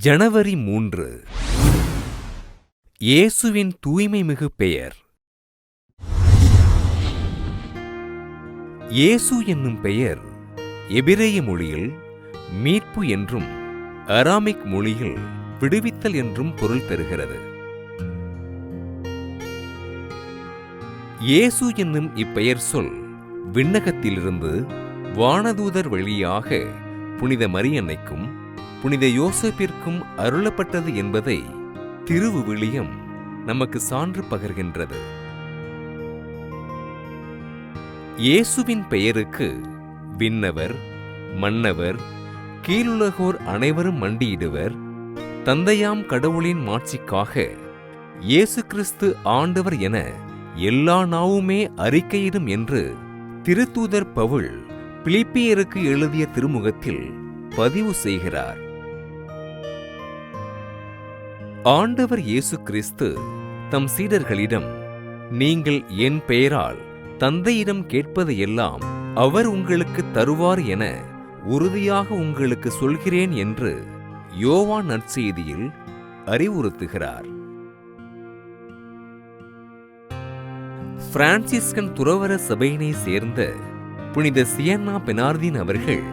ஜனவரி 3. இயேசுவின் தூய்மைமிகு பெயர். இயேசு என்னும் பெயர் எபிரேய மொழியில் மீட்பு என்றும் அராமிக் மொழியில் விடுவித்தல் என்றும் பொருள் தருகிறது. இயேசு என்னும் இப்பெயர் சொல் விண்ணகத்திலிருந்து வானதூதர் வழியாக புனித மரியன்னைக்கும் புனித யோசேப்பிற்கும் அருளப்பட்டது என்பதை திருவிவிலியம் நமக்கு சான்று பகர்கின்றது. இயேசுவின் பெயருக்கு விண்ணவர், மன்னவர், கீழுலகோர் அனைவரும் மண்டியிடுவர், தந்தையாம் கடவுளின் மாட்சிக்காக இயேசு கிறிஸ்து ஆண்டவர் என எல்லா நாவுமே அறிக்கையிடும் என்று திருத்தூதர் பவுல் பிலிப்பியருக்கு எழுதிய திருமுகத்தில் பதிவு செய்கிறார். ஆண்டவர் இயேசு கிறிஸ்து தம் சீடர்களிடம், நீங்கள் என் பெயரால் தந்தையிடம் கேட்பது எல்லாம் அவர் உங்களுக்கு தருவார் என உறுதியாக உங்களுக்கு சொல்கிறேன் என்று யோவான் நற்செய்தியில் அறிவுறுத்துகிறார். பிரான்சிஸ்கன் துறவற சபையினை சேர்ந்த புனித சியன்னா பெனார்தீன் அவர்கள்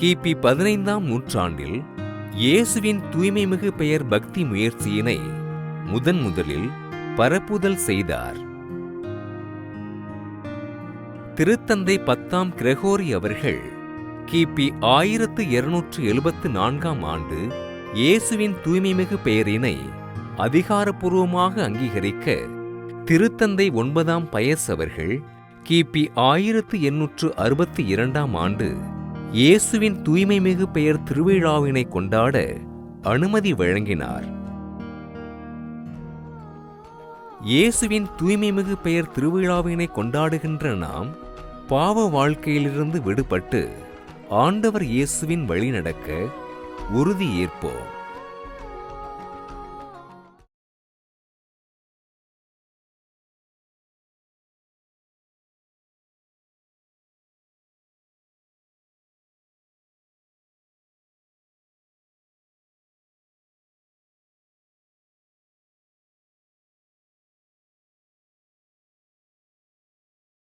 கிபி 15ஆம் நூற்றாண்டில் இயேசுவின் தூய்மைமிகு பெயர் பக்தி முயற்சியினை முதலில் பரப்புதல் செய்தார். திருத்தந்தை 10ஆம் கிரகோரி அவர்கள் கிபி 1274ஆம் ஆண்டு இயேசுவின் தூய்மைமிகு பெயரினை அதிகாரப்பூர்வமாக அங்கீகரிக்க, திருத்தந்தை 9ஆம் பயஸ் அவர்கள் கிபி 1862ஆம் ஆண்டு இயேசுவின் தூய்மைமிகு பெயர் திருவிழாவினை கொண்டாட அனுமதி வழங்கினார். இயேசுவின் தூய்மைமிகு பெயர் திருவிழாவினை கொண்டாடுகின்ற நாம் பாவ வாழ்க்கையிலிருந்து விடுபட்டு ஆண்டவர் இயேசுவின் வழி நடக்க உறுதி ஏற்போம்.